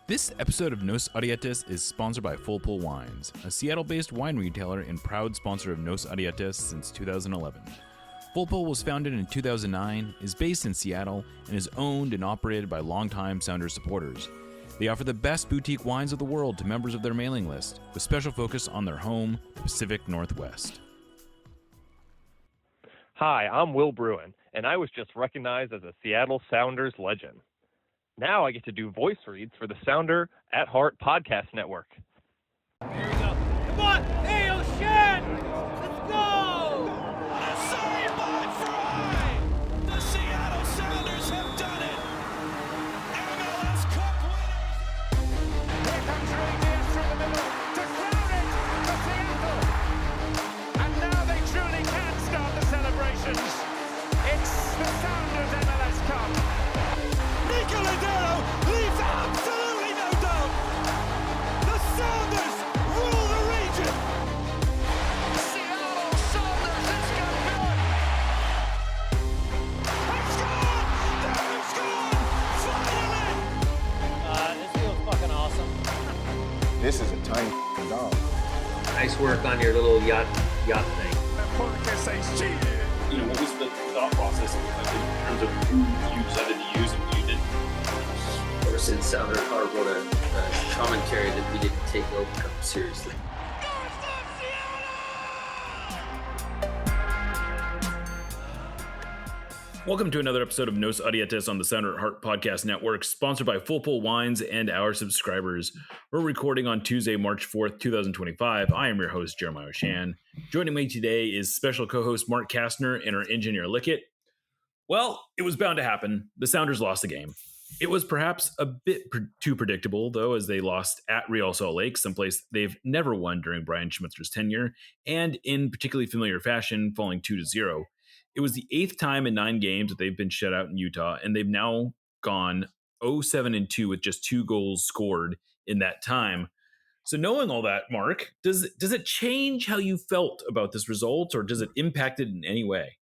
This episode of Nos Arietes is sponsored by Full Pull Wines, a Seattle-based wine retailer and proud sponsor of Nos Arietes since 2011. Full Pull was founded in 2009, is based in Seattle, and is owned and operated by longtime Sounders supporters. They offer the best boutique wines of the world to members of their mailing list, with special focus on their home, the Pacific Northwest. Hi, I'm Will Bruin, and I was just recognized as a Seattle Sounders legend. Now I get to do voice reads for the Sounder at Heart podcast network. Here we go. Come on! Hey, O'Shan! Let's go! Save by Fry! The Seattle Sounders have done it! MLS Cup winners! Here comes Reyes through the middle to crown it for Seattle! And now they truly can start the celebrations. It's the Sounders MLS Cup. Nicoladero leaves absolutely no doubt! The Sounders rule the region! Seattle Sounders is champion! They've scored! They've scored! Finally! This feels fucking awesome. This is a tiny dog. Nice work on your little yacht thing. Porteous says cheated. You know, what was the thought process in terms of who you decided to use and who you didn't? Ever since Sounder Hart wrote a commentary that we didn't take World Cup seriously. Welcome to another episode of Nos Arietes on the Sounder at Heart Podcast Network, sponsored by Full Pull Wines and our subscribers. We're recording on Tuesday, March 4th, 2025. I am your host, Jeremiah O'Shan. Joining me today is special co-host Mark Kastner and our engineer, Lickett. Well, it was bound to happen. The Sounders lost the game. It was perhaps a bit too predictable, though, as they lost at Real Salt Lake, someplace they've never won during Brian Schmitzer's tenure, and in particularly familiar fashion, falling 2-0. It was the 8th time in 9 games that they've been shut out in Utah, and they've now gone 0-7-2 with just 2 goals scored in that time. So knowing all that, Mark, does it change how you felt about this result, or does it impact it in any way?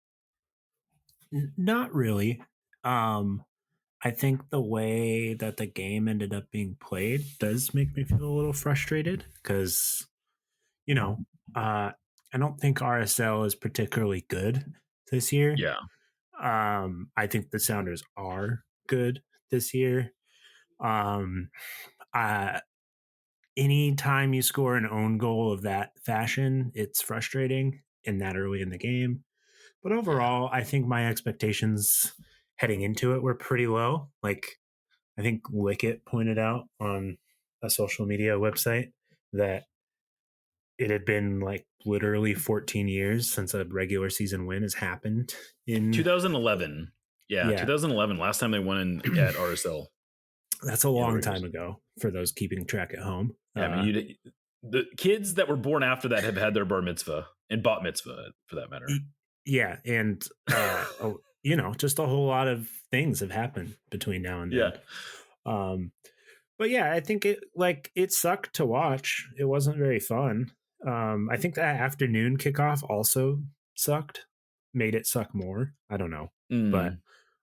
Not really. I think the way that the game ended up being played does make me feel a little frustrated because, I don't think RSL is particularly good this year. Yeah. I think the Sounders are good this year. Anytime you score an own goal of that fashion, it's frustrating in that early in the game. But overall, I think my expectations heading into it were pretty low. Like, I think Lickett pointed out on a social media website that it had been like literally 14 years since a regular season win has happened in 2011. Yeah. 2011, last time they won at RSL. That's a long time ago for those keeping track at home. Yeah, the kids that were born after that have had their bar mitzvah and bat mitzvah, for that matter. Yeah, and just a whole lot of things have happened between now and then. Yeah. But yeah, I think it sucked to watch. It wasn't very fun. I think that afternoon kickoff also sucked, made it suck more. I don't know. But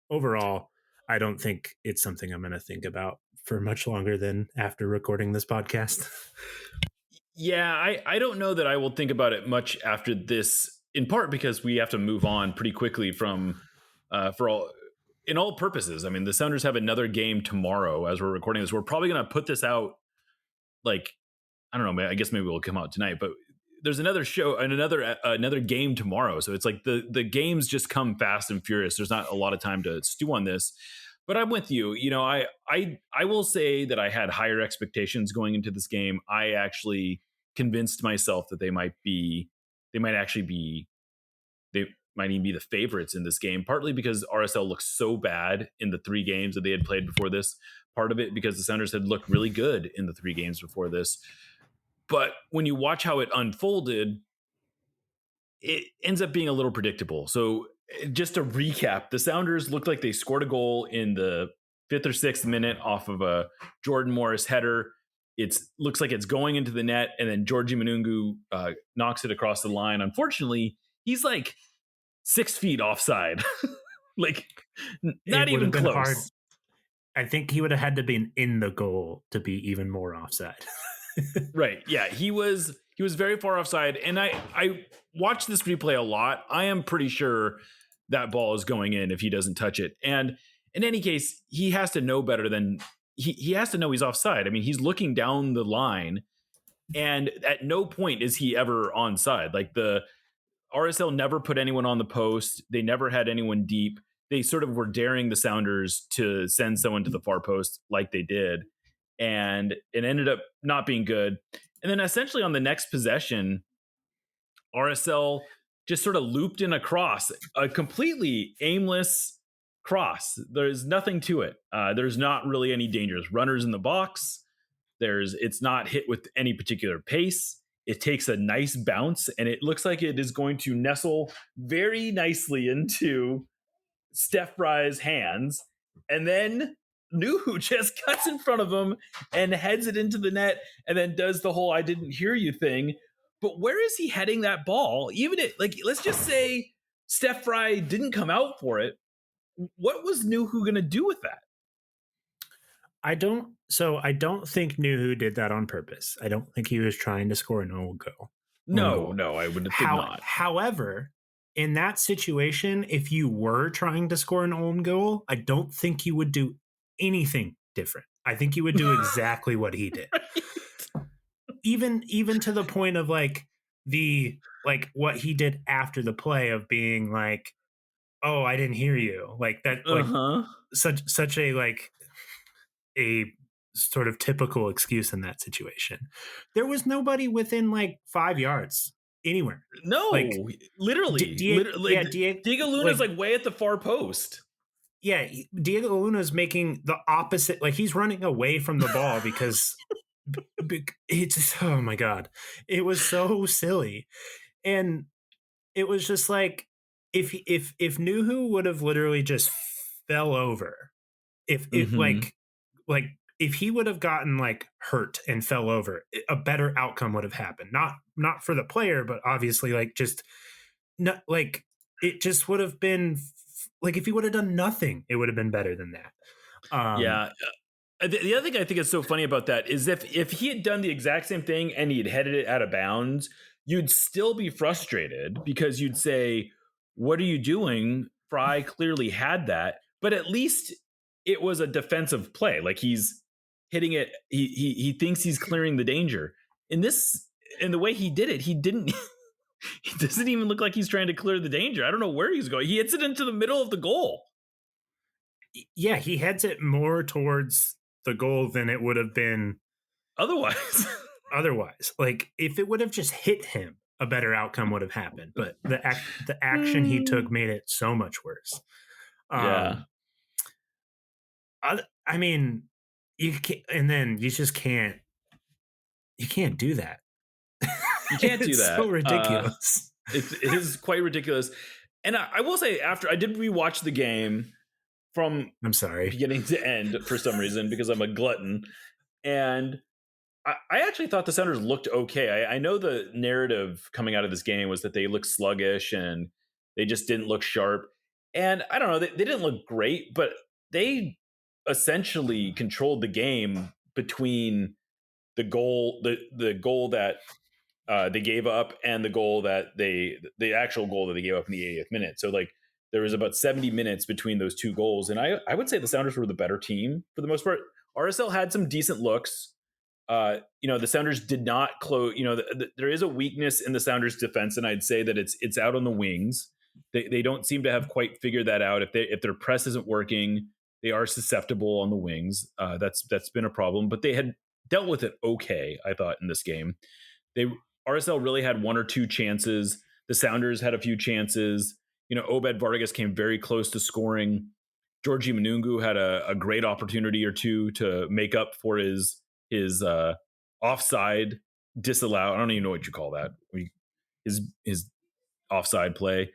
overall, I don't think it's something I'm going to think about for much longer than after recording this podcast. Yeah, I don't know that I will think about it much after this, in part because we have to move on pretty quickly from in all purposes. I mean, the Sounders have another game tomorrow as we're recording this. We're probably going to put this out I don't know, I guess maybe it'll come out tonight, but there's another show and another game tomorrow. So it's like the games just come fast and furious. There's not a lot of time to stew on this, but I'm with you. I will say that I had higher expectations going into this game. I actually convinced myself that they might even be the favorites in this game, partly because RSL looks so bad in the 3 games that they had played before this, part of it because the Sounders had looked really good in the 3 games before this. But when you watch how it unfolded, it ends up being a little predictable. So just to recap, the Sounders looked like they scored a goal in the 5th or 6th minute off of a Jordan Morris header. It looks like it's going into the net, and then Georgie Manungu knocks it across the line. Unfortunately, he's like 6 feet offside. Not even close. I think he would have had to be in the goal to be even more offside. Right. Yeah, he was very far offside, and I watched this replay a lot. I am pretty sure that ball is going in if he doesn't touch it. And in any case, he has to know better than he has to know he's offside. I mean, he's looking down the line, and at no point is he ever onside. Like the RSL never put anyone on the post. They never had anyone deep. They sort of were daring the Sounders to send someone to the far post like they did. And it ended up not being good. And then essentially on the next possession, RSL just sort of looped in a cross, a completely aimless cross. There's nothing to it. There's not really any dangerous runners in the box. It's not hit with any particular pace. It takes a nice bounce, and it looks like it is going to nestle very nicely into Steph Fry's hands. And then Nuhu just cuts in front of him and heads it into the net, and then does the whole "I didn't hear you" thing. But where is he heading that ball? Even let's just say Steph Fry didn't come out for it. What was Nuhu going to do with that? I don't think Nuhu did that on purpose. I don't think he was trying to score an own goal. No, I would think not. However, in that situation, if you were trying to score an own goal, I don't think you would do anything different. I think you would do exactly what he did. Right. Even to the point of like what he did after the play of being like, "Oh, I didn't hear you." Like that such a like a sort of typical excuse in that situation. There was nobody within like 5 yards anywhere. No, like, literally. Diego Luna's like way at the far post. Yeah, Diego Luna's making the opposite. Like he's running away from the ball because it's, oh my God. It was so silly. And it was just like, if Nuhu would have literally just fell over, if if he would have gotten like hurt and fell over, a better outcome would have happened. Not for the player, but obviously like just not like it just would have been like if he would have done nothing, it would have been better than that. Yeah. The other thing I think is so funny about that is if he had done the exact same thing and he had headed it out of bounds, you'd still be frustrated because you'd say, "What are you doing? Fry clearly had that." But at least it was a defensive play. Like he's hitting it. He thinks he's clearing the danger. In the way he did it, he didn't. He doesn't even look like he's trying to clear the danger. I don't know where he's going. He hits it into the middle of the goal. Yeah, he heads it more towards the goal than it would have been otherwise. Like if it would have just hit him, a better outcome would have happened. But the action he took made it so much worse. Yeah. I mean, you can't, and then you just can't. You can't do that. You can't do that. So ridiculous. It is quite ridiculous. And I will say, after I did rewatch the game from beginning to end for some reason because I'm a glutton, and I actually thought the Sounders looked okay. I know the narrative coming out of this game was that they looked sluggish and they just didn't look sharp. And I don't know, they didn't look great, but they essentially controlled the game between the goal that they gave up and the actual goal that they gave up in the 80th minute. So like there was about 70 minutes between those two goals. And I would say the Sounders were the better team for the most part. RSL had some decent looks. The Sounders did not close. There is a weakness in the Sounders defense, and I'd say that it's out on the wings. They don't seem to have quite figured that out. If their press isn't working, they are susceptible on the wings. That's been a problem, but they had dealt with it okay, I thought, in this game. RSL really had one or two chances. The Sounders had a few chances. Obed Vargas came very close to scoring. Georgie Manungu had a great opportunity or two to make up for his offside disallowed. I don't even know what you call that. His offside play.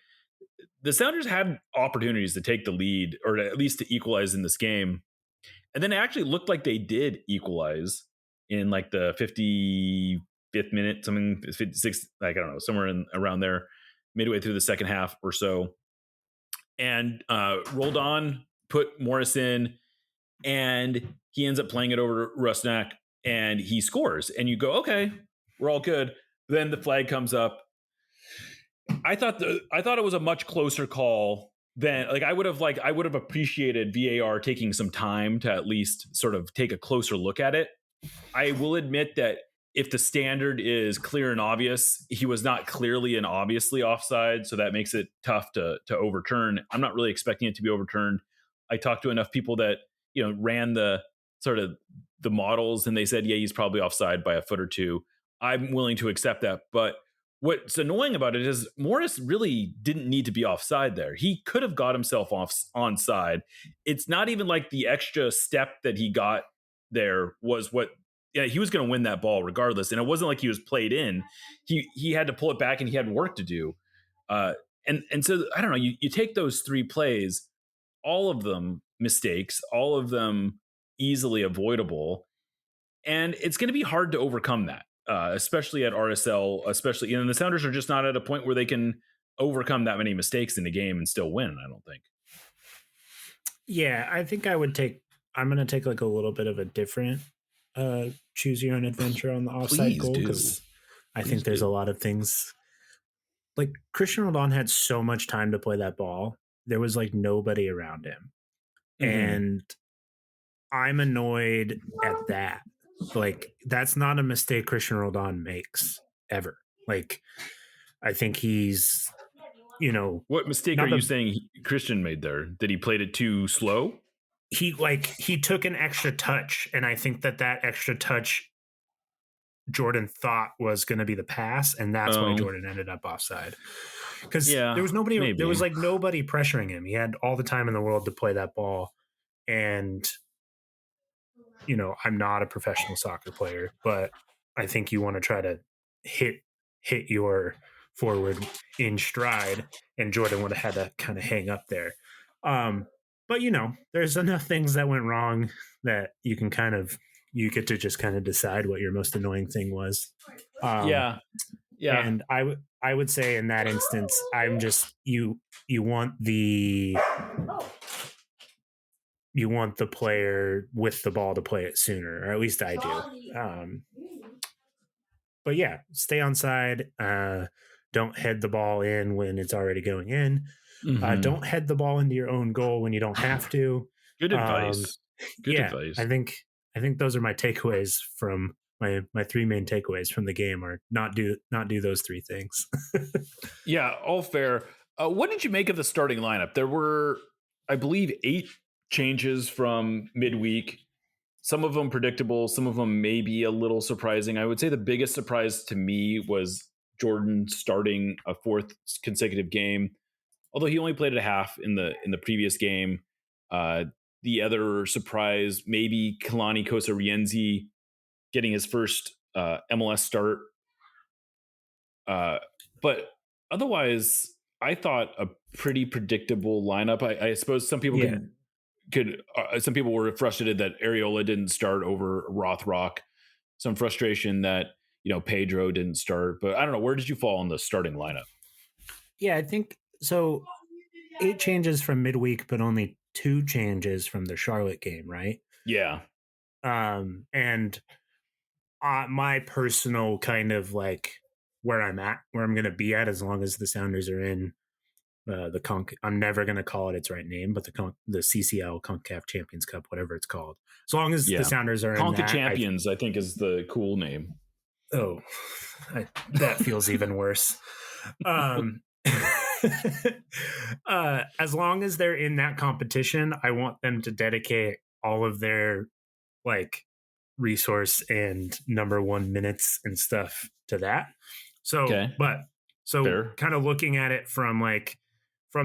The Sounders had opportunities to take the lead or at least to equalize in this game. And then it actually looked like they did equalize in like the 55th minute, something 56, like I don't know, somewhere around there, midway through the second half or so. And Roldan put Morris in. and he ends up playing it over to Rusnak, and he scores. And you go, okay, we're all good. Then the flag comes up. I thought it was a much closer call than I would have appreciated VAR taking some time to at least sort of take a closer look at it. I will admit that if the standard is clear and obvious, he was not clearly and obviously offside, so that makes it tough to overturn. I'm not really expecting it to be overturned. I talked to enough people that ran the sort of the models, and they said, yeah, he's probably offside by a foot or two. I'm willing to accept that, but what's annoying about it is Morris really didn't need to be offside there. He could have got himself onside. It's not even like the extra step that he got there was what. Yeah, he was going to win that ball regardless, and it wasn't like he was played in. He had to pull it back, and he had work to do. And so I don't know. You take those 3 plays, all of them mistakes, all of them easily avoidable, and it's going to be hard to overcome that, especially at RSL. Especially, the Sounders are just not at a point where they can overcome that many mistakes in the game and still win. I don't think. Yeah, I think I'm going to take like a little bit of a different choose your own adventure on the offside goal, because I think there's a lot of things. Like Christian Roldan had so much time to play that ball. There was like nobody around him. And I'm annoyed at that. Like, that's not a mistake Christian Roldan makes ever. Like, I think he's, what mistake are you saying Christian made there? That he played it too slow? He took an extra touch, and I think that extra touch Jordan thought was going to be the pass, and that's why Jordan ended up offside. Because there was nobody, maybe. There was like nobody pressuring him. He had all the time in the world to play that ball, and I'm not a professional soccer player, but I think you want to try to hit your forward in stride, and Jordan would have had to kind of hang up there. But there's enough things that went wrong that you get to just kind of decide what your most annoying thing was. Yeah. And I would say in that instance, I'm just you want the player with the ball to play it sooner, or at least I do. But yeah, stay on side. Don't head the ball in when it's already going in. Don't head the ball into your own goal when you don't have to. Good advice. Good advice. I think those are my takeaways from my 3 main takeaways from the game are not do those 3 things. Yeah, all fair. What did you make of the starting lineup? There were, I believe, 8 changes from midweek. Some of them predictable, some of them maybe a little surprising. I would say the biggest surprise to me was Jordan starting a 4th consecutive game, although he only played at half in the previous game. The other surprise, maybe Kalani Kosarienzi getting his first MLS start. But otherwise, I thought a pretty predictable lineup. I suppose some people some people were frustrated that Areola didn't start over Rothrock. Some frustration that Pedro didn't start. But I don't know, where did you fall on the starting lineup? Yeah, I think so. 8 changes from midweek, but only 2 changes from the Charlotte game, right? Yeah. And my personal kind of like where I'm going to be at, as long as the Sounders are in I'm never going to call it its right name, but the CCL CONCACAF Champions Cup, whatever it's called. As long as the Sounders are in that, Champions, I think is the cool name. Oh, that feels even worse. As long as they're in that competition, I want them to dedicate all of their resource and number 1 minutes and stuff to that. So, fair. Kind of looking at it from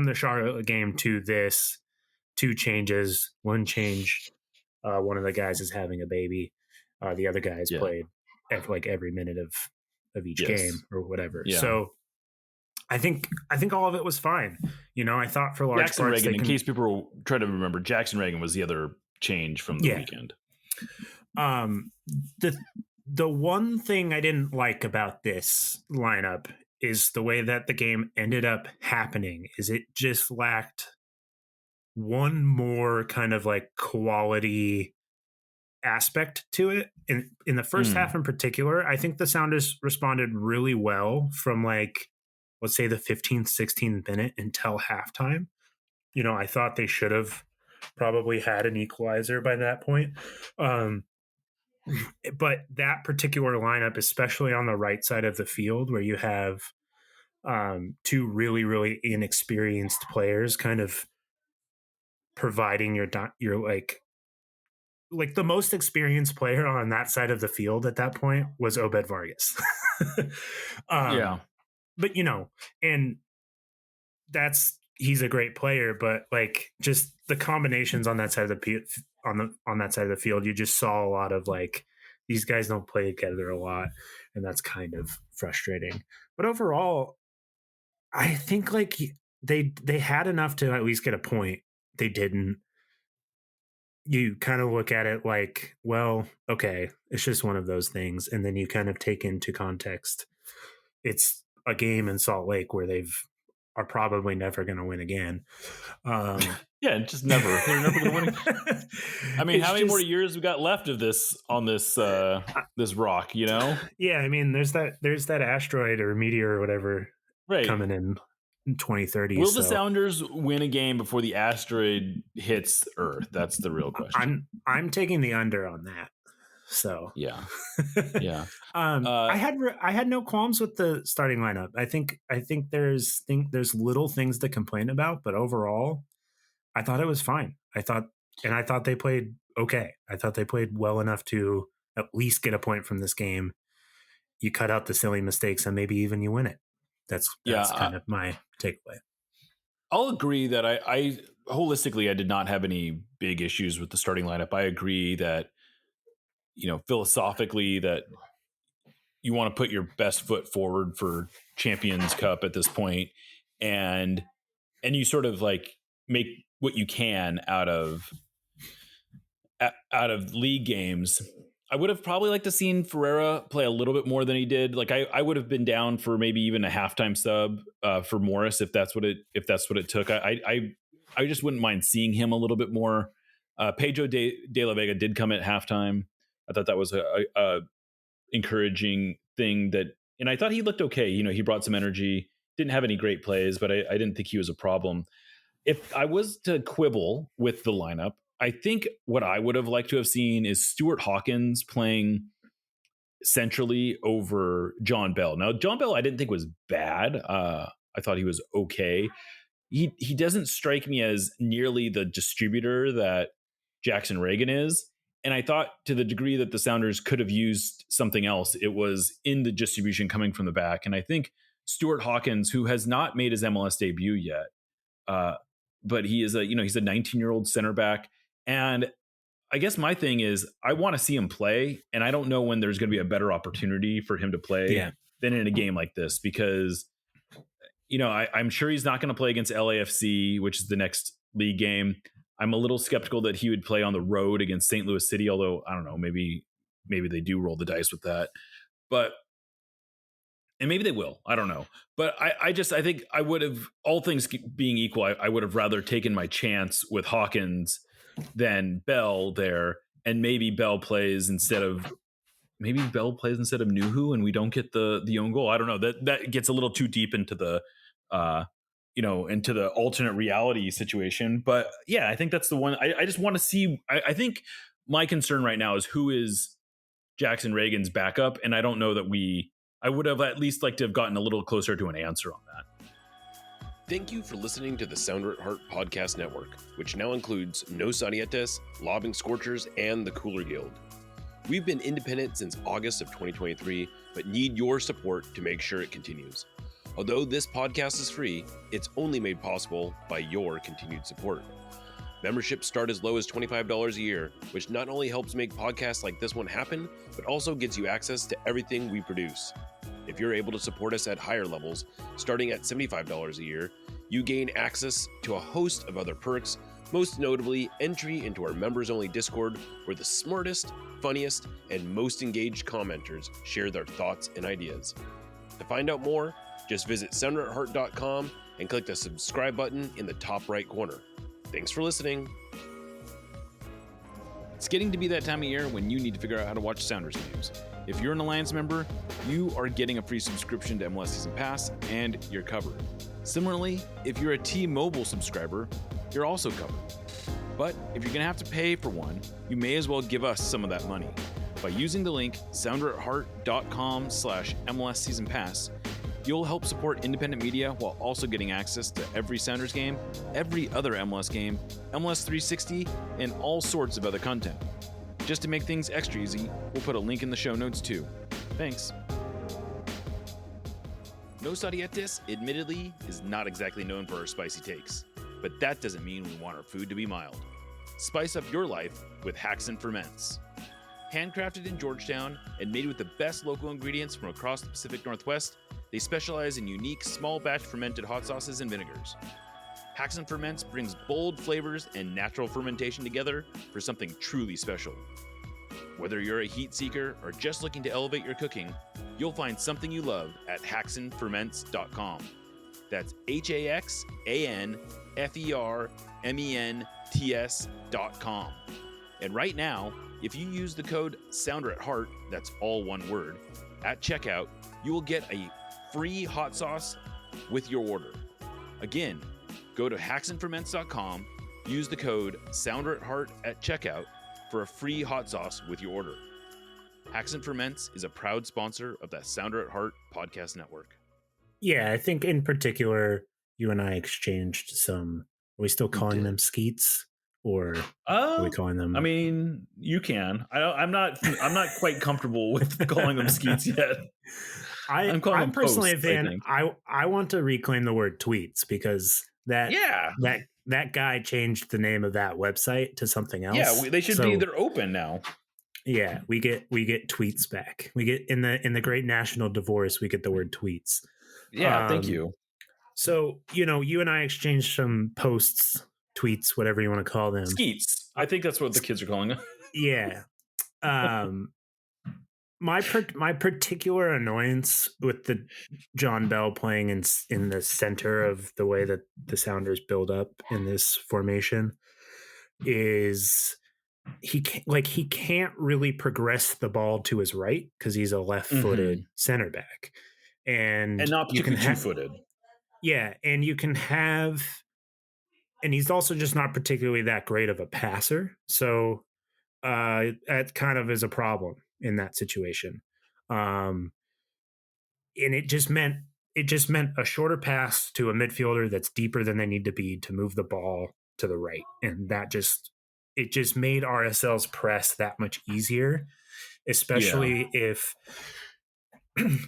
the Charlotte game to this, 2 changes. 1 change, one of the guys is having a baby. The other guys played every minute of each game or whatever. Yeah. So I think all of it was fine. I thought for large Jackson parts, Reagan, in case people try to remember, Jackson Reagan was the other change from the weekend. The one thing I didn't like about this lineup is the way that the game ended up happening. Is it just lacked one more kind of like quality aspect to it. In the first half in particular, I think the Sounders responded really well from like, let's say the 15th, 16th minute until halftime. You know, I thought they should have probably had an equalizer by that point. But that particular lineup, especially on the right side of the field where you have two really, really inexperienced players kind of providing your like the most experienced player on that side of the field at that point was Obed Vargas. But you know, and he's a great player, but like just the combinations on that side of the on that side of the field, you just saw a lot of like these guys don't play together a lot, and that's kind of frustrating. But overall, I think like they had enough to at least get a point. They didn't. You kind of look at it like, well, okay, it's just one of those things, and then you kind of take into context it's a game in Salt Lake where are probably never going to win again. Yeah, just never. They're never going to win again. I mean, how many more years we got left of this on this this rock? You know? Yeah, I mean, there's that asteroid or meteor or whatever coming in 2030. Will the Sounders win a game before the asteroid hits Earth? That's the real question. I'm taking the under on that. So yeah. I had no qualms with the starting lineup. I think there's little things to complain about, but overall, I thought it was fine. I thought they played okay. I thought they played well enough to at least get a point from this game. You cut out the silly mistakes and maybe even you win it. That's kind of my takeaway. I'll agree that I holistically I did not have any big issues with the starting lineup. I agree that, you know, philosophically that you want to put your best foot forward for Champions Cup at this point, and you sort of like make what you can out of league games. I would have probably liked to seen Ferreira play a little bit more than he did. Like I would have been down for maybe even a halftime sub for Morris if that's what it took. I just wouldn't mind seeing him a little bit more. Pedro de la Vega did come at halftime. I thought that was a encouraging thing and I thought he looked okay. You know, he brought some energy, didn't have any great plays, but I didn't think he was a problem. If I was to quibble with the lineup, I think what I would have liked to have seen is Stuart Hawkins playing centrally over John Bell. Now, John Bell I didn't think was bad. I thought he was okay. He doesn't strike me as nearly the distributor that Jackson Reagan is. And I thought to the degree that the Sounders could have used something else, it was in the distribution coming from the back. And I think Stuart Hawkins, who has not made his MLS debut yet, but he's a 19-year-old center back. And I guess my thing is I want to see him play. And I don't know when there's going to be a better opportunity for him to play than in a game like this, because, you know, I'm sure he's not going to play against LAFC, which is the next league game. I'm a little skeptical that he would play on the road against St. Louis City, although I don't know, maybe they do roll the dice with that, and maybe they will. I don't know. But I think I would have, all things being equal, I would have rather taken my chance with Hawkins than Bell there. And maybe Bell plays instead of Nuhu and we don't get the own goal. I don't know. That gets a little too deep into the, into the alternate reality situation. But yeah, I think that's the one. I just want to see. I think my concern right now is who is Jackson Reagan's backup. And I don't know that I would have at least liked to have gotten a little closer to an answer on that. Thank you for listening to the Sounder at Heart Podcast Network, which now includes Nos Arietes, Lobbing Scorchers, and the Cooler Guild. We've been independent since August of 2023, but need your support to make sure it continues. Although this podcast is free, it's only made possible by your continued support. Memberships start as low as $25 a year, which not only helps make podcasts like this one happen, but also gets you access to everything we produce. If you're able to support us at higher levels, starting at $75 a year, you gain access to a host of other perks, most notably entry into our members-only Discord, where the smartest, funniest, and most engaged commenters share their thoughts and ideas. To find out more, just visit sounderatheart.com and click the subscribe button in the top right corner. Thanks for listening. It's getting to be that time of year when you need to figure out how to watch Sounders games. If you're an Alliance member, you are getting a free subscription to MLS Season Pass, and you're covered. Similarly, if you're a T-Mobile subscriber, you're also covered. But if you're going to have to pay for one, you may as well give us some of that money. By using the link sounderatheart.com/MLS Season Pass, you'll help support independent media while also getting access to every Sounders game, every other MLS game, MLS 360, and all sorts of other content. Just to make things extra easy, we'll put a link in the show notes too. Thanks. Nos Arietes, admittedly, is not exactly known for our spicy takes, but that doesn't mean we want our food to be mild. Spice up your life with Hastened Ferments. Handcrafted in Georgetown and made with the best local ingredients from across the Pacific Northwest, they specialize in unique small batch fermented hot sauces and vinegars. Hastened Ferments brings bold flavors and natural fermentation together for something truly special. Whether you're a heat seeker or just looking to elevate your cooking, you'll find something you love at haxanferments.com. That's HAXANFERMENTS.com. And right now, if you use the code SOUNDERATHEART, that's all one word, at checkout, you will get a free hot sauce with your order. Again, go to haxanferments.com, use the code SOUNDERATHEART at checkout for a free hot sauce with your order. Haxen Ferments is a proud sponsor of the Sounder at Heart podcast network. Yeah, I think in particular, you and I exchanged some. Are we still calling them skeets, or are we calling them? I mean, you can. I'm not quite comfortable with calling them skeets yet. I'm personally posts, a fan. I want to reclaim the word tweets because that guy changed the name of that website to something else. Yeah, they should be. They're open now. Yeah, we get tweets back. We get in the great national divorce. We get the word tweets. Yeah, thank you. So you and I exchanged some posts, tweets, whatever you want to call them. Skeets. I think that's what the kids are calling them. Yeah. My particular annoyance with the John Bell playing in the center of the way that the Sounders build up in this formation is he can't really progress the ball to his right because he's a left-footed center back, and not particularly two-footed. Yeah, and you can have, and he's also just not particularly that great of a passer, so that kind of is a problem in that situation. And it just meant a shorter pass to a midfielder that's deeper than they need to be to move the ball to the right, and that just made RSL's press that much easier, especially if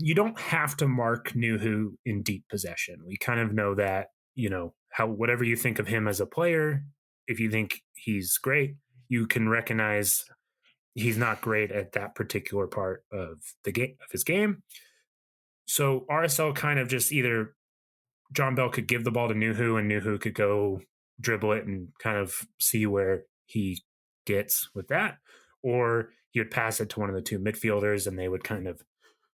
you don't have to mark Nuhu in deep possession. We kind of know that, how whatever you think of him as a player, if you think he's great, you can recognize he's not great at that particular part of the game, of his game. So RSL kind of just either John Bell could give the ball to Nuhu and Nuhu could go dribble it and kind of see where he gets with that, or he would pass it to one of the two midfielders and they would kind of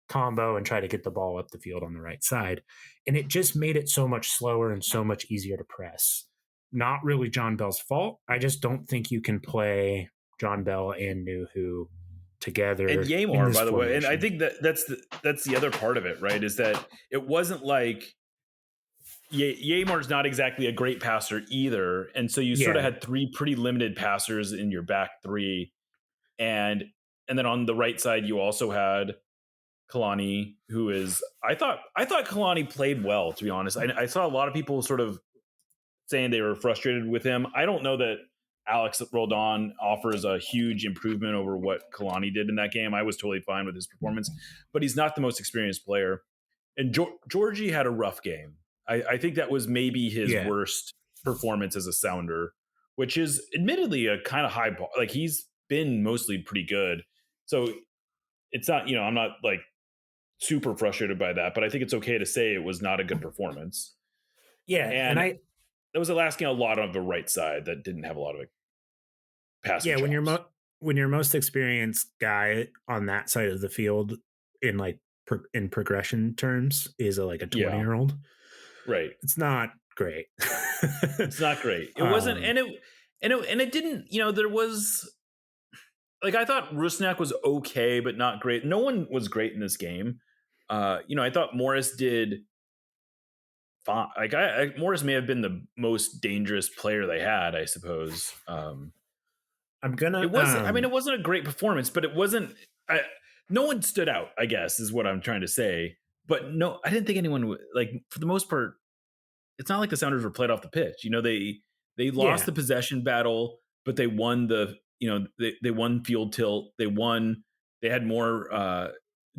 combo and try to get the ball up the field on the right side. And it just made it so much slower and so much easier to press. Not really John Bell's fault. I just don't think you can play John Bell and Nuhu together. And Yamor, by the way. And I think that's the other part of it, right? Is that it wasn't like Yamar's not exactly a great passer either. And so you sort of had three pretty limited passers in your back three. And then on the right side, you also had Kalani, who is, I thought Kalani played well, to be honest. I saw a lot of people sort of saying they were frustrated with him. I don't know that Alex Roldan offers a huge improvement over what Kalani did in that game. I was totally fine with his performance, but he's not the most experienced player. And Georgie had a rough game. I think that was maybe his worst performance as a Sounder, which is admittedly a kind of high bar. Like, he's been mostly pretty good. So it's not, I'm not like super frustrated by that, but I think it's okay to say it was not a good performance. Yeah. And that was asking a lot on the right side that didn't have a lot of passing. Yeah. When you're most experienced guy on that side of the field in in progression terms is like a 20-year-old. Right. It's not great. It's not great. It wasn't, and it didn't. There was I thought Rusnak was okay, but not great. No one was great in this game. I thought Morris did fine. Morris may have been the most dangerous player they had, I suppose. I'm gonna. It was. It wasn't a great performance, but it wasn't. No one stood out, I guess, is what I'm trying to say. But no, I didn't think anyone for the most part. It's not like the Sounders were played off the pitch. They lost the possession battle, but they won they won field tilt. They had more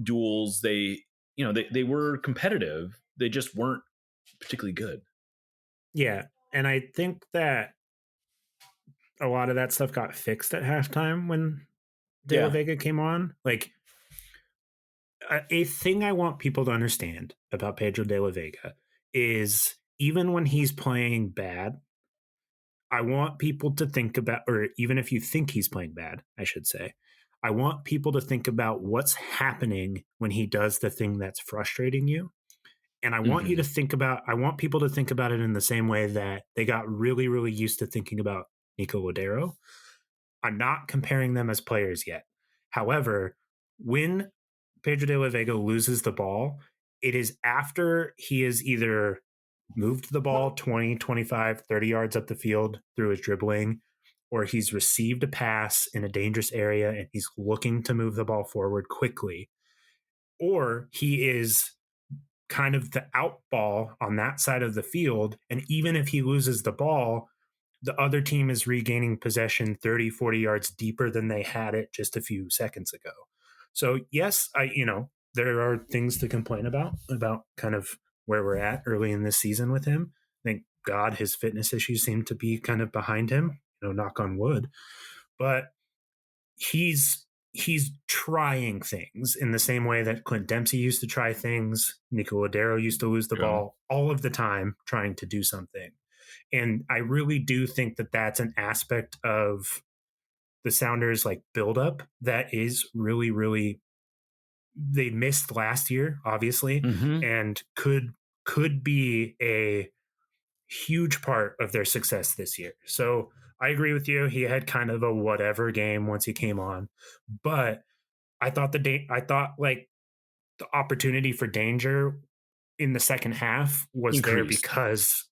duels. They were competitive. They just weren't particularly good. Yeah, and I think that a lot of that stuff got fixed at halftime when De La Vega came on. A thing I want people to understand about Pedro De La Vega is even when he's playing bad, I want people to think about, or even if you think he's playing bad, I should say, I want people to think about what's happening when he does the thing that's frustrating you. And I want I want people to think about it in the same way that they got really, really used to thinking about Nico Lodeiro. I'm not comparing them as players yet. However, when Pedro De La Vega loses the ball, it is after he has either moved the ball 20, 25, 30 yards up the field through his dribbling, or he's received a pass in a dangerous area and he's looking to move the ball forward quickly, or he is kind of the out ball on that side of the field. And even if he loses the ball, the other team is regaining possession 30, 40 yards deeper than they had it just a few seconds ago. So yes, there are things to complain about kind of where we're at early in this season with him. Thank God his fitness issues seem to be kind of behind him, knock on wood. But he's trying things in the same way that Clint Dempsey used to try things. Nico Lodeiro used to lose the ball all of the time trying to do something. And I really do think that that's an aspect of the Sounders buildup that is really, really, they missed last year, obviously, and could be a huge part of their success this year. So I agree with you. He had kind of a whatever game once he came on, but I thought the opportunity for danger in the second half was there because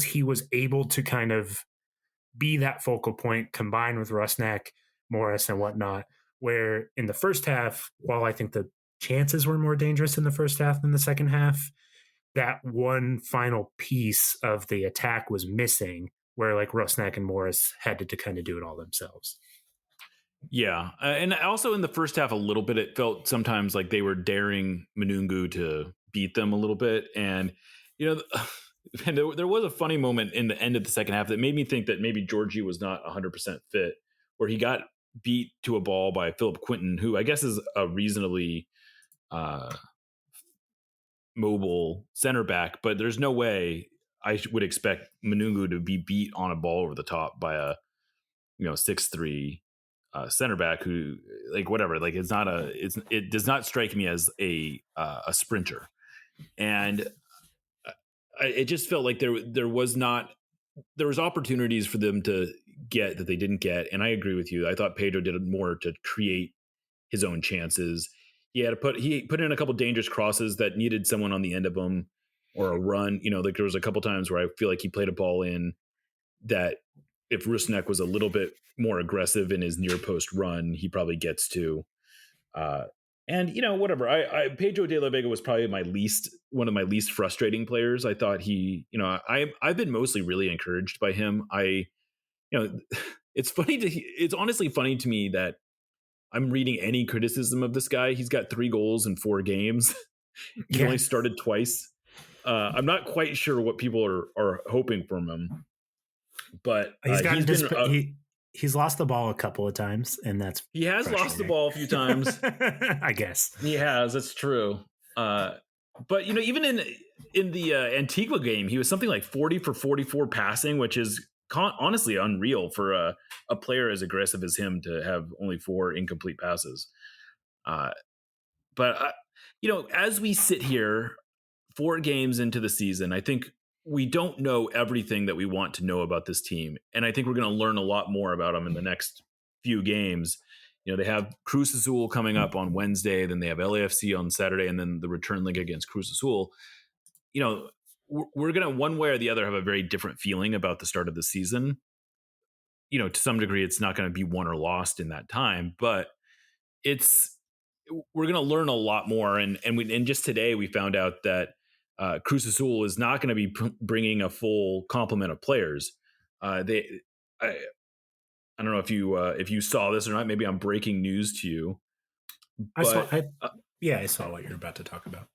he was able to kind of be that focal point combined with Rusnak, Morris, and whatnot. Where in the first half, while I think the chances were more dangerous in the first half than the second half, that one final piece of the attack was missing, where Rusnak and Morris had to kind of do it all themselves. Yeah. And also in the first half, a little bit, it felt sometimes like they were daring Manungu to beat them a little bit. And, and there was a funny moment in the end of the second half that made me think that maybe Georgie was not 100% fit, where he got beat to a ball by Philip Quinton, who I guess is a reasonably mobile center back, but there's no way I would expect Manungu to be beat on a ball over the top by a 6'3" center back who it does not strike me as a sprinter. And it just felt like there was opportunities for them to get that they didn't get. And I agree with you. I thought Pedro did more to create his own chances. He put in a couple dangerous crosses that needed someone on the end of them, or a run. There was a couple times where I feel like he played a ball in that if Rusnak was a little bit more aggressive in his near post run, he probably gets to. And whatever. Pedro De La Vega was probably one of my least frustrating players. I thought I've been mostly really encouraged by him. It's honestly funny to me that I'm reading any criticism of this guy. He's got 3 goals in 4 games. He only started twice. I'm not quite sure what people are hoping from him, but he's lost the ball a couple of times, and he has lost the ball a few times. I guess he has. That's true. But even in the Antigua game, he was something like 40 for 44 passing, which is honestly unreal for a player as aggressive as him to have only 4 incomplete passes. But as we sit here 4 games into the season, I think we don't know everything that we want to know about this team. And I think we're going to learn a lot more about them in the next few games. They have Cruz Azul coming up on Wednesday, then they have LAFC on Saturday, and then the return leg against Cruz Azul. We're going to, one way or the other, have a very different feeling about the start of the season. To some degree, it's not going to be won or lost in that time, but we're going to learn a lot more. And just today we found out that Cruz Azul is not going to be bringing a full complement of players. I don't know if you saw this or not. Maybe I'm breaking news to you. But, I saw what you're about to talk about.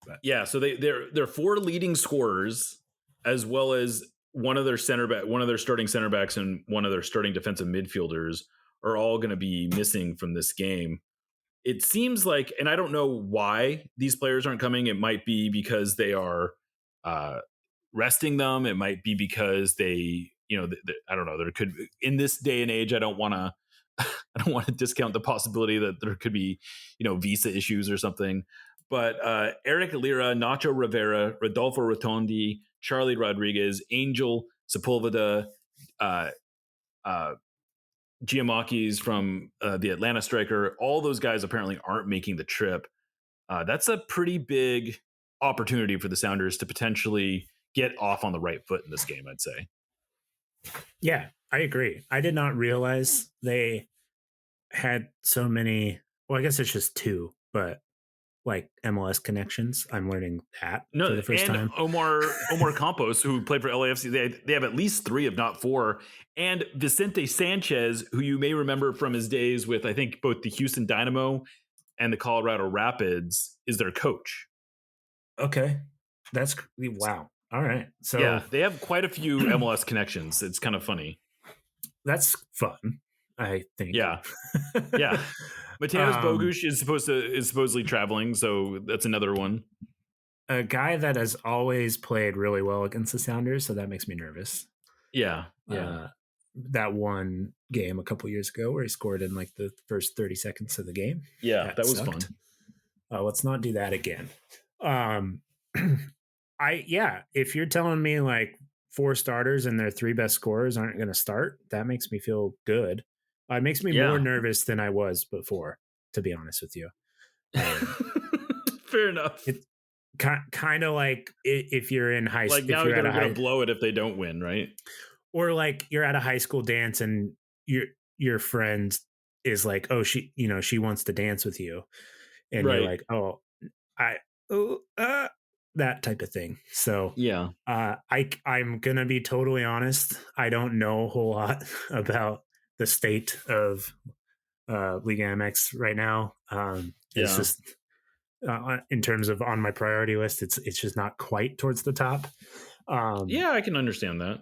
But. Yeah, so they're 4 leading scorers, as well as one of their starting center backs, and one of their starting defensive midfielders are all going to be missing from this game. It seems like, and I don't know why these players aren't coming. It might be because they are resting them. It might be because they, I don't know. There could, in this day and age, I don't want to discount the possibility that there could be, visa issues or something. But Eric Lira, Nacho Rivera, Rodolfo Rotondi, Charlie Rodriguez, Angel Sepulveda, Giamakis from the Atlanta striker, all those guys apparently aren't making the trip. That's a pretty big opportunity for the Sounders to potentially get off on the right foot in this game, I'd say. Yeah, I agree. I did not realize they had so many. Well, I guess it's just 2, but like MLS connections. I'm learning that for the first time. Omar Campos, who played for LAFC, they have at least 3, if not 4. And Vicente Sanchez, who you may remember from his days with, I think, both the Houston Dynamo and the Colorado Rapids, is their coach. Okay. That's wow. All right. So yeah, they have quite a few MLS connections. It's kind of funny. That's fun, I think. Yeah. Yeah. Mateusz Bogusz is supposedly traveling, so that's another one. A guy that has always played really well against the Sounders, so that makes me nervous. Yeah. That one game a couple years ago where he scored in like the first 30 seconds of the game. Yeah, that was fun. Let's not do that again. If you're telling me like 4 starters and their 3 best scorers aren't going to start, that makes me feel good. It makes me more nervous than I was before, to be honest with you. Fair enough. It's kind of like if you're in high school. Like now they're going to blow it if they don't win, right? Or like you're at a high school dance and your friend is like, oh, she wants to dance with you. And you're like, that type of thing. So yeah, I'm going to be totally honest. I don't know a whole lot about the state of Liga MX right now. It's just in terms of on my priority list, it's just not quite towards the top. I can understand that.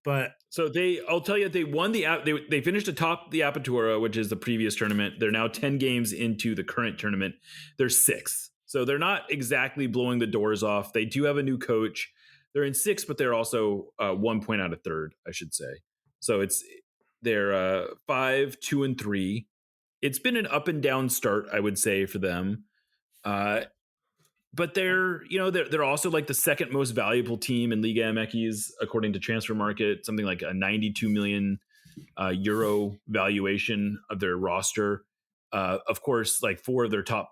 But so I'll tell you, they won they finished atop the Apertura, which is the previous tournament. They're now 10 games into the current tournament. They're 6th, so they're not exactly blowing the doors off. They do have a new coach. They're in 6th, but they're also 1 point out of 3rd, I should say. So they're 5, 2, and 3. It's been an up and down start, I would say, for them. But they're also like the second most valuable team in Liga MX according to Transfer Market, something like a 92 million euro valuation of their roster. Of course, like 4 of their top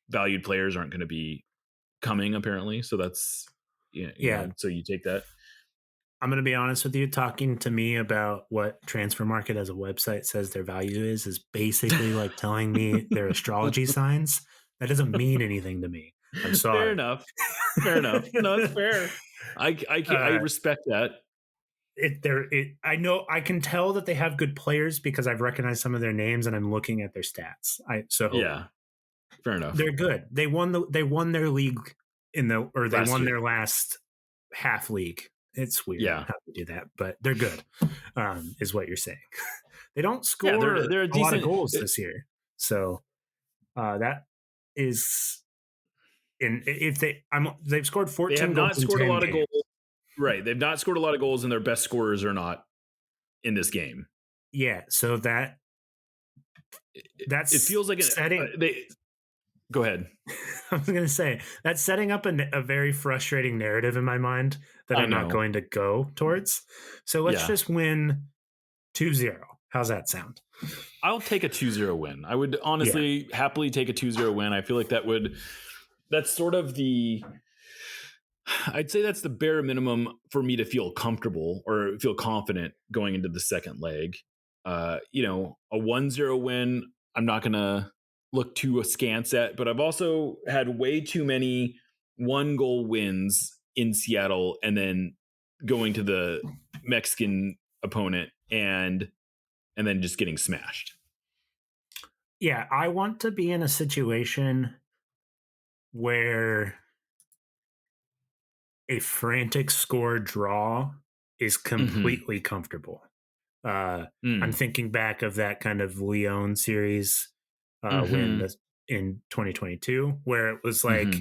valued players aren't going to be coming apparently. So that's so you take that. I'm going to be honest with you. Talking to me about what Transfer Market as a website says their value is basically like telling me their astrology signs. That doesn't mean anything to me. I'm sorry. Fair enough. No, it's fair. I respect that. I know I can tell that they have good players because I've recognized some of their names and I'm looking at their stats. Fair enough. They're good. They won their league their last half league. It's weird how to do that, but they're good. Is what you're saying. They don't score they're a lot of goals this year, so that is. And they've scored 14 they have goals not scored in 10 a lot games. of goals. Right. They've not scored a lot of goals and their best scorers are not in this game. Yeah. So that's it feels like Go ahead. I was going to say that's setting up a very frustrating narrative in my mind that I I'm not know. going to go towards. So let's Yeah. just win 2-0. How's that sound? I'll take a 2-0 win. I would honestly happily take a 2-0 win. I feel like that's sort of I'd say that's the bare minimum for me to feel comfortable or feel confident going into the second leg. A 1-0 win, I'm not going to look too askance at, but I've also had way too many 1-goal wins in Seattle and then going to the Mexican opponent and then just getting smashed. Yeah, I want to be in a situation where a frantic score draw is completely comfortable. I'm thinking back of that kind of Leon series win in 2022, where it was like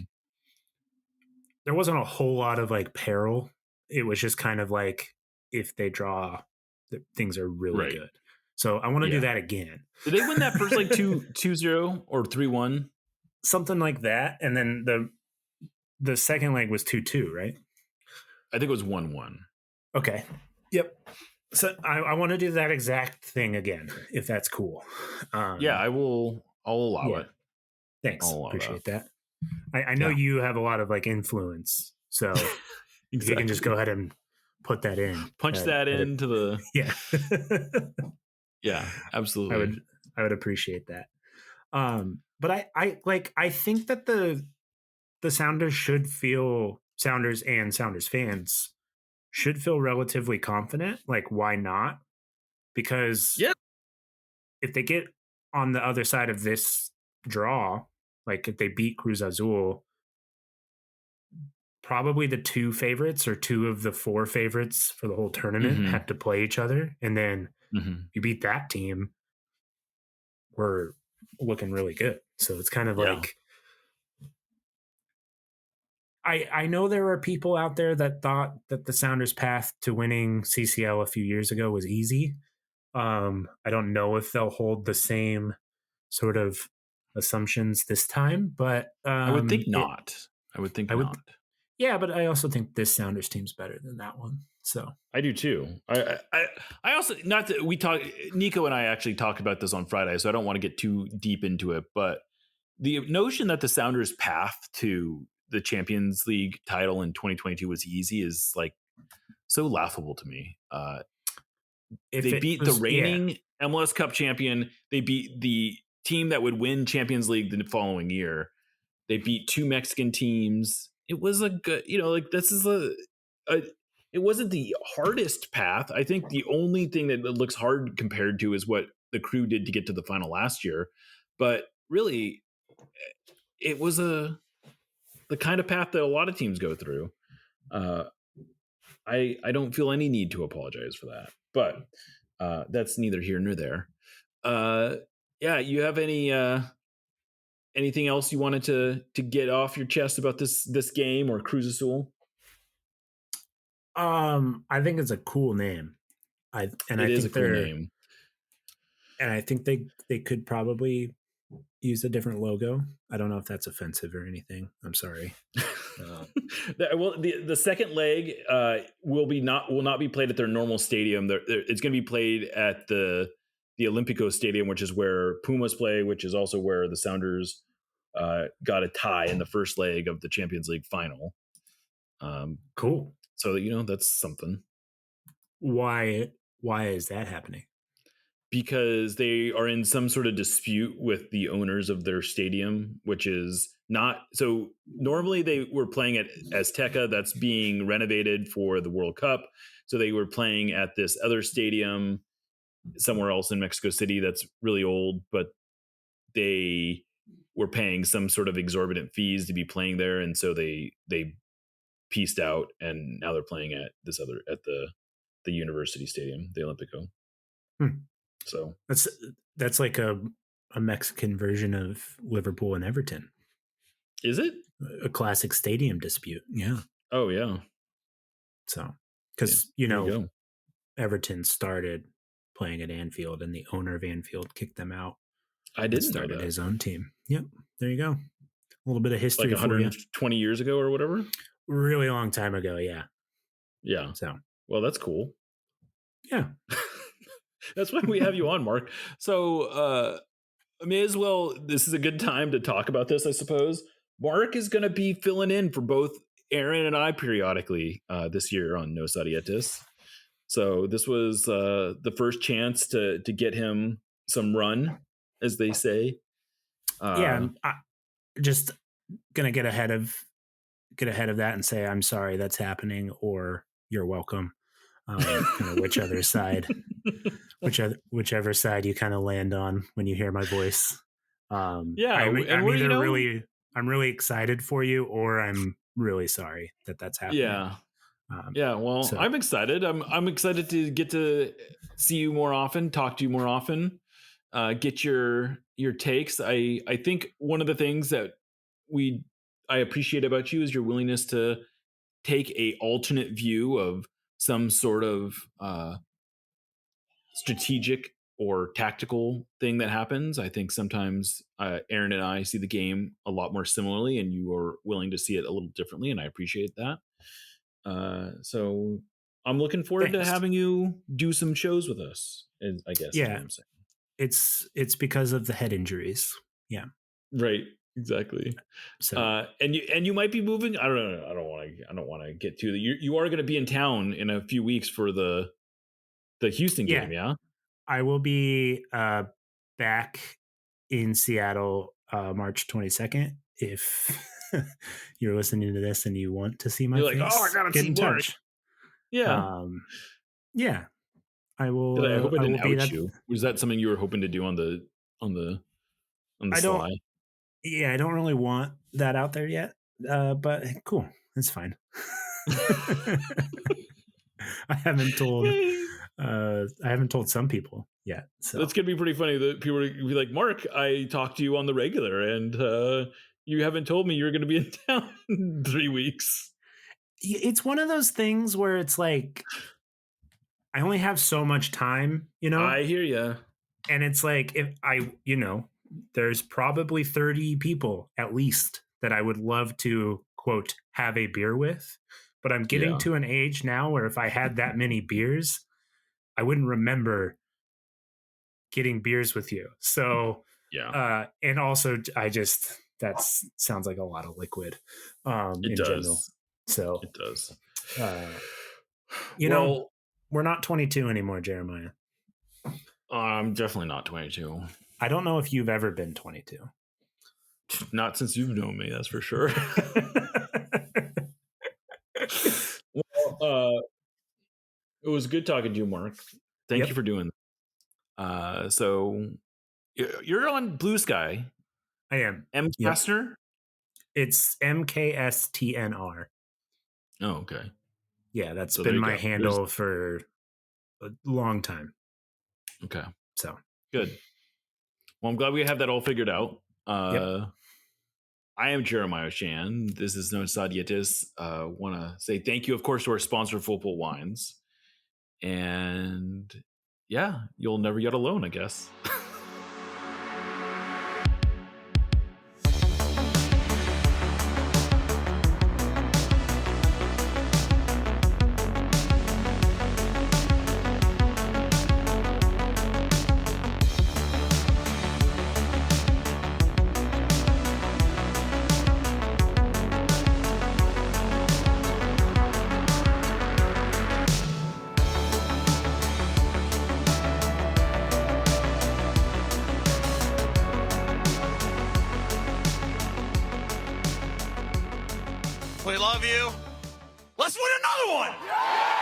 there wasn't a whole lot of like peril. It was just kind of like if they draw, things are really good. So I want to do that again. Did they win that first like 2-0 or 3-1? Something like that. And then the second leg was 2-2, right? I think it was 1-1. Okay. Yep. So I want to do that exact thing again, if that's cool. I'll allow it. Thanks. Appreciate that. I know you have a lot of like influence. So if you can just go ahead and put that in. Punch that into the Yeah. Yeah, absolutely. I would appreciate that. But I think that the Sounders and Sounders fans should feel relatively confident. Like, why not? Because if they get on the other side of this draw, like if they beat Cruz Azul, probably the two favorites or two of the four favorites for the whole tournament have to play each other. And then you beat that team, we're looking really good. So it's kind of like, I know there are people out there that thought that the Sounders' path to winning CCL a few years ago was easy. I don't know if they'll hold the same sort of assumptions this time, but I would think not. Yeah, but I also think this Sounders team's better than that one. So I do too. I also, not that we talk, Nico and I actually talked about this on Friday, so I don't want to get too deep into it, but the notion that the Sounders' path to the Champions League title in 2022 was easy is like so laughable to me. They beat the reigning MLS Cup champion. They beat the team that would win Champions League the following year. They beat two Mexican teams. It was a good, this is it wasn't the hardest path. I think the only thing that looks hard compared to is what the Crew did to get to the final last year. But really, it was the kind of path that a lot of teams go through. I don't feel any need to apologize for that, but that's neither here nor there. You have anything else you wanted to get off your chest about this game or Cruz Azul? I think it's a cool name. I think a cool name. And I think they could probably use a different logo. I don't know if that's offensive or anything. I'm sorry. Well, the second leg will not be played at their normal stadium. It's going to be played at the Olympico Stadium, which is where Pumas play, which is also where the Sounders got a tie in the first leg of the Champions League final. Cool. So that's something. Why is that happening? Because they are in some sort of dispute with the owners of their stadium, which is not so. Normally they were playing at Azteca, that's being renovated for the World Cup. So they were playing at this other stadium somewhere else in Mexico City that's really old, but they were paying some sort of exorbitant fees to be playing there, and so they pieced out, and now they're playing at the university stadium, the Olympico. So that's like a Mexican version of Liverpool and Everton. Is it a classic stadium dispute? Yeah. Oh yeah. So because Everton started playing at Anfield, and the owner of Anfield kicked them out. I didn't know that. His own team. Yep. There you go. little bit of history Like for you. 120 years ago or whatever. Really long time ago, yeah. Yeah. So, Well, that's cool. yeah. That's why we have you on, Mark. So, I may as well. This is a good time to talk about this, I suppose. Mark is going to be filling in for both Aaron and I periodically this year on No Sadietis. So this was the first chance to get him some run, as they say. I'm just gonna get ahead of that and say I'm sorry that's happening, or you're welcome. Whichever side side you kind of land on when you hear my voice. I'm really excited for you, or I'm really sorry that's happening. Yeah. Well, I'm excited. I'm excited to get to see you more often, talk to you more often, get your takes. I think one of the things that I appreciate about you is your willingness to take a alternate view of some sort of strategic or tactical thing that happens. I think sometimes Aaron and I see the game a lot more similarly, and you are willing to see it a little differently, and I appreciate that. So I'm looking forward to having you do some shows with us, I guess. Yeah. Is what I'm saying. It's because of the head injuries. Yeah. Right. Exactly. So and you might be moving. I don't know. I don't want to get too. You are going to be in town in a few weeks for the Houston game. Yeah. I will be back in Seattle March 22nd. If you're listening to this and you want to see my face, I gotta get see in Mark. touch. Yeah. Yeah. I will. I hope I didn't will out you. Was that something you were hoping to do on the slide? I don't really want that out there yet. But cool. It's fine. I haven't told some people yet. So that's gonna be pretty funny that people are gonna be like, Mark, I talked to you on the regular and you haven't told me you're gonna be in town in 3 weeks. It's one of those things where it's like I only have so much time, I hear you. And it's like if there's probably 30 people at least that I would love to quote have a beer with. But I'm getting to an age now where if I had that many beers, I wouldn't remember getting beers with you. So, and also that sounds like a lot of liquid it in does. general. So it does. We're not 22 anymore, Jeremiah. I'm definitely not 22. I don't know if you've ever been 22. Not since you've known me, that's for sure. Well, it was good talking to you, Mark. Thank you for doing that. So you're on Blue Sky. I am. M. Kastner? It's MKSTNR. Oh, okay. Yeah, that's been my handle for a long time. Okay. So good. Well, I'm glad we have that all figured out. I am Jeremiah Shan. This is No Sadietis. Want to say thank you, of course, to our sponsor, Full Pool Wines. And yeah, you'll never get alone, I guess. We love you. Let's win another one.